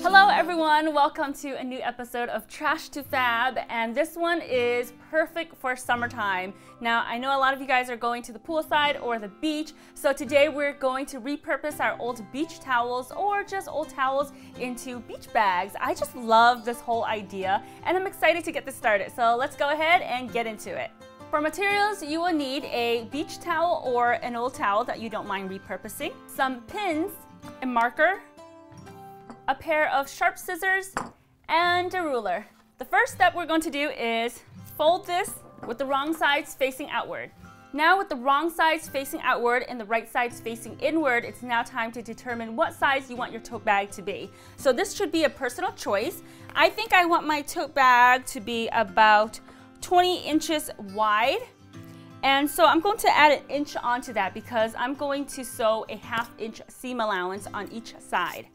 Hello everyone, welcome to a new episode of Trash to Fab, and this one is perfect for summertime. Now I know a lot of you guys are going to the poolside or the beach, so today we're going to repurpose our old beach towels or just old towels into beach bags. I just love this whole idea and I'm excited to get this started, so let's go ahead and get into it. For materials, you will need a beach towel or an old towel that you don't mind repurposing, some pins, a marker, a pair of sharp scissors, and a ruler. The first step we're going to do is fold this with the wrong sides facing outward. Now with the wrong sides facing outward and the right sides facing inward, it's now time to determine what size you want your tote bag to be. So this should be a personal choice. I think I want my tote bag to be about 20 inches wide, and so I'm going to add an inch onto that because I'm going to sew a 1/2 inch seam allowance on each side.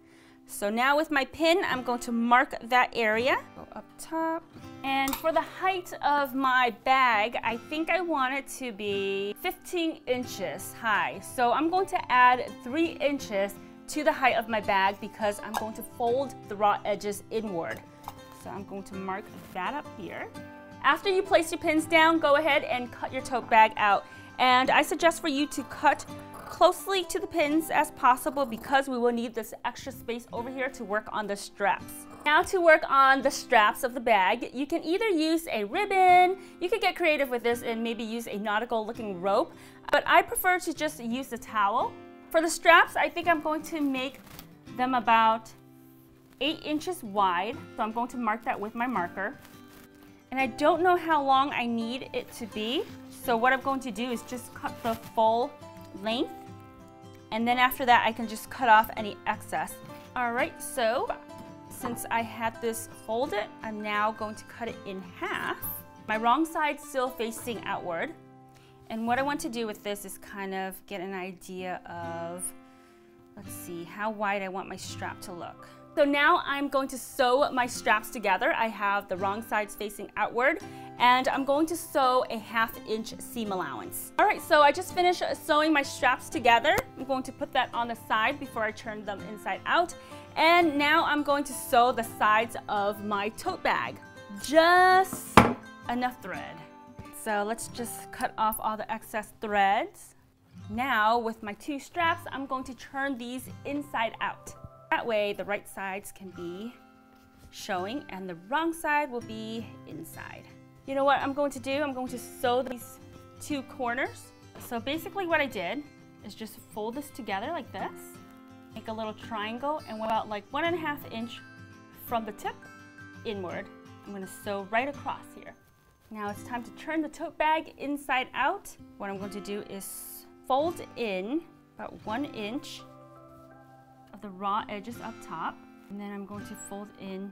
So now with my pin, I'm going to mark that area, go up top. And for the height of my bag, I think I want it to be 15 inches high. So I'm going to add 3 inches to the height of my bag because I'm going to fold the raw edges inward. So I'm going to mark that up here. After you place your pins down, go ahead and cut your tote bag out. And I suggest for you to cut closely to the pins as possible because we will need this extra space over here to work on the straps. Now to work on the straps of the bag, you can either use a ribbon, you could get creative with this and maybe use a nautical looking rope, but I prefer to just use the towel. For the straps, I think I'm going to make them about 8 inches wide, so I'm going to mark that with my marker. And I don't know how long I need it to be, so what I'm going to do is just cut the full length, and then after that I can just cut off any excess. Alright, so since I had this folded, I'm now going to cut it in half. My wrong side still facing outward, and what I want to do with this is kind of get an idea of, let's see, how wide I want my strap to look. So now I'm going to sew my straps together. I have the wrong sides facing outward, and I'm going to sew a 1/2 inch seam allowance. All right, so I just finished sewing my straps together. I'm going to put that on the side before I turn them inside out. And now I'm going to sew the sides of my tote bag. Just enough thread. So let's just cut off all the excess threads. Now with my 2 straps, I'm going to turn these inside out. That way the right sides can be showing and the wrong side will be inside. You know what I'm going to do? I'm going to sew these 2 corners. So basically what I did is just fold this together like this, make a little triangle, and about like 1.5 inch from the tip inward, I'm going to sew right across here. Now it's time to turn the tote bag inside out. What I'm going to do is fold in about 1 inch of the raw edges up top, and then I'm going to fold in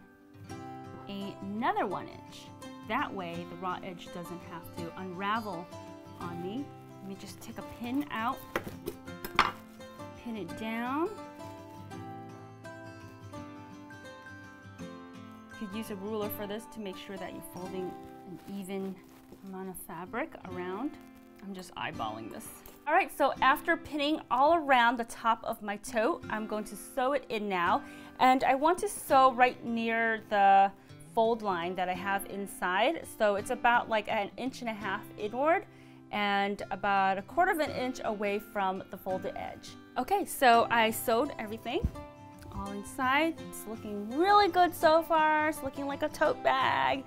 another 1 inch. That way the raw edge doesn't have to unravel on me. Let me just take a pin out, pin it down. You could use a ruler for this to make sure that you're folding an even amount of fabric around. I'm just eyeballing this. All right, so after pinning all around the top of my tote, I'm going to sew it in now. And I want to sew right near the fold line that I have inside. So it's about like 1.5 inches inward and about 1/4 inch away from the folded edge. Okay, so I sewed everything all inside. It's looking really good so far. It's looking like a tote bag.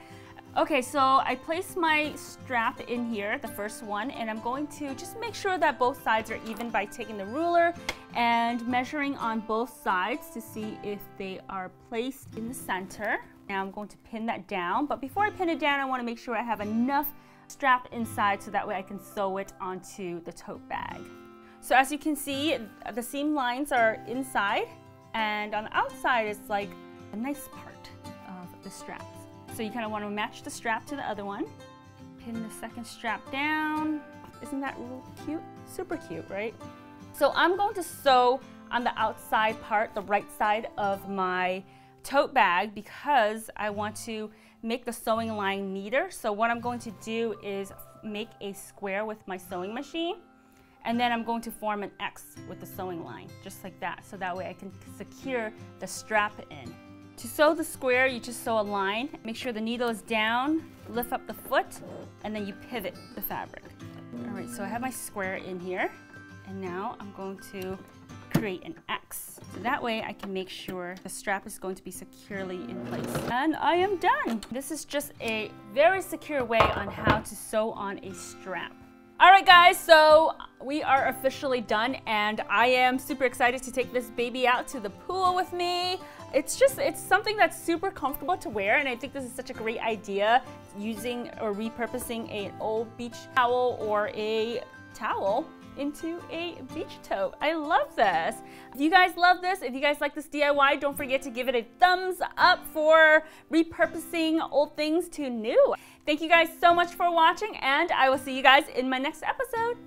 Okay, so I placed my strap in here, the first one, and I'm going to just make sure that both sides are even by taking the ruler and measuring on both sides to see if they are placed in the center. Now I'm going to pin that down, but before I pin it down, I want to make sure I have enough strap inside so that way I can sew it onto the tote bag. So as you can see, the seam lines are inside, and on the outside it's like a nice part of the straps. So you kind of want to match the strap to the other one. Pin the second strap down. Isn't that real cute? Super cute, right? So I'm going to sew on the outside part, the right side of my tote bag, because I want to make the sewing line neater. So what I'm going to do is make a square with my sewing machine. And then I'm going to form an X with the sewing line, just like that. So that way I can secure the strap in. To sew the square, you just sew a line. Make sure the needle is down, lift up the foot, and then you pivot the fabric. All right, so I have my square in here. And now I'm going to create an X. So that way I can make sure the strap is going to be securely in place. And I am done. This is just a very secure way on how to sew on a strap. All right guys, so we are officially done and I am super excited to take this baby out to the pool with me. It's something that's super comfortable to wear, and I think this is such a great idea, using or repurposing an old beach towel or a towel into a beach tote. I love this. If you guys love this, if you guys like this DIY, don't forget to give it a thumbs up for repurposing old things to new. Thank you guys so much for watching, and I will see you guys in my next episode.